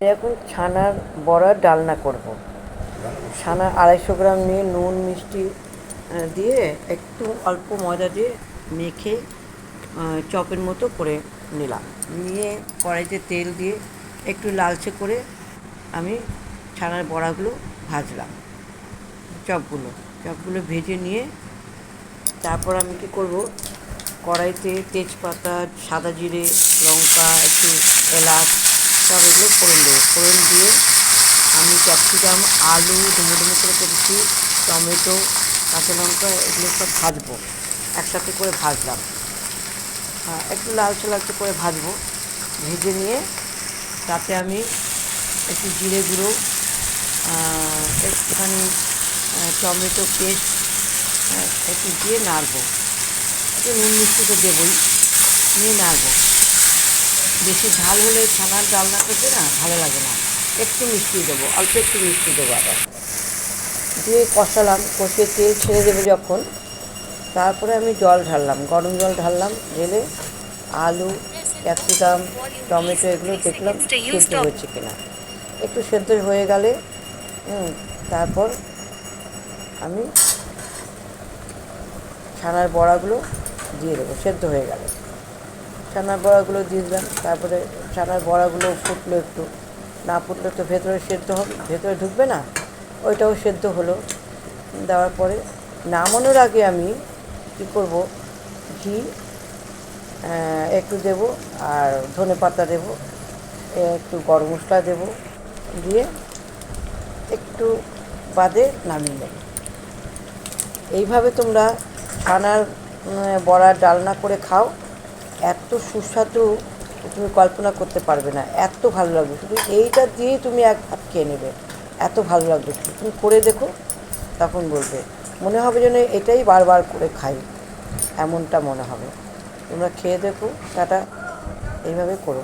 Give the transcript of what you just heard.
এখন ছানার বড়ার ডালনা করব। ছানা 250 গ্রাম নিয়ে নুন মিষ্টি দিয়ে একটু অল্প ময়দা দিয়ে মেখে চপের মতো করে নিলাম। নিয়ে কড়াইতে তেল দিয়ে একটু লালচে করে আমি ছানার বড়াগুলো ভাজলাম। চপগুলো ভেজে নিয়ে তারপর আমি কী করব, কড়াইতে তেজপাতা, সাদা জিরে, লঙ্কা, একটু এলাচ সব এগুলো ফোড়ন দেবো। ফোড়ন দিয়ে আমি ক্যাপসিকাম, আলু ডুমো ডুমো করে কেটেছি, টমেটো, কাঁচা লঙ্কা এগুলো সব ভাজবো। একসাথে করে ভাজলাম, একটু লালচে লালচে করে ভাজবো। ভেজে নিয়ে তাতে আমি একটু জিরে গুঁড়ো, একটুখানি টমেটো পেস্ট একটু দিয়ে নাড়বো। একটু নুন মিষ্টি তো দেবই, নিয়ে নাড়বো। বেশি ঝাল হলে ছানার ডালনা খেতে না ভালো লাগে না। একটু মিষ্টি দেবো, অল্প একটু মিষ্টি দেবো। আবার দিয়ে কষালাম, কষিয়ে তেল ছেড়ে দেবে যখন, তারপরে আমি জল ঢাললাম, গরম জল ঢাললাম। ঢেলে আলু, ক্যাপসিকাম, টমেটো এগুলো দেখলাম সেদ্ধ হয়েছে কিনা। একটু সেদ্ধ হয়ে গেলে তারপর আমি ছানার বড়াগুলো দিয়ে দেবো। সেদ্ধ হয়ে গেলে ছানার বড়াগুলো দিয়ে দিলাম। তারপরে ছানার বড়াগুলো ফুটলো, একটু না ফুটলে তো ভেতরে সেদ্ধ হবে, ভেতরে ঢুকবে না। ওইটাও সেদ্ধ হলো। দেওয়ার পরে নামানোর আগে আমি কী করব, ঘি একটু দেবো, আর ধনে পাতা দেবো, একটু গরম মশলা দেবো, দিয়ে একটু বাদে নামিয়ে নেব। এইভাবে তোমরা ছানার বড়ার ডালনা করে খাও, এত সুস্বাদু তুমি কল্পনা করতে পারবে না, এত ভালো লাগবে। শুধু এইটা দিয়েই তুমি এক ভাত খেয়ে নেবে, এত ভালো লাগবে। তুমি করে দেখো, তখন বলবে, মনে হবে যেন এটাই বারবার করে খাই, এমনটা মনে হবে। তোমরা খেয়ে দেখো, টাটা। এইভাবে করো।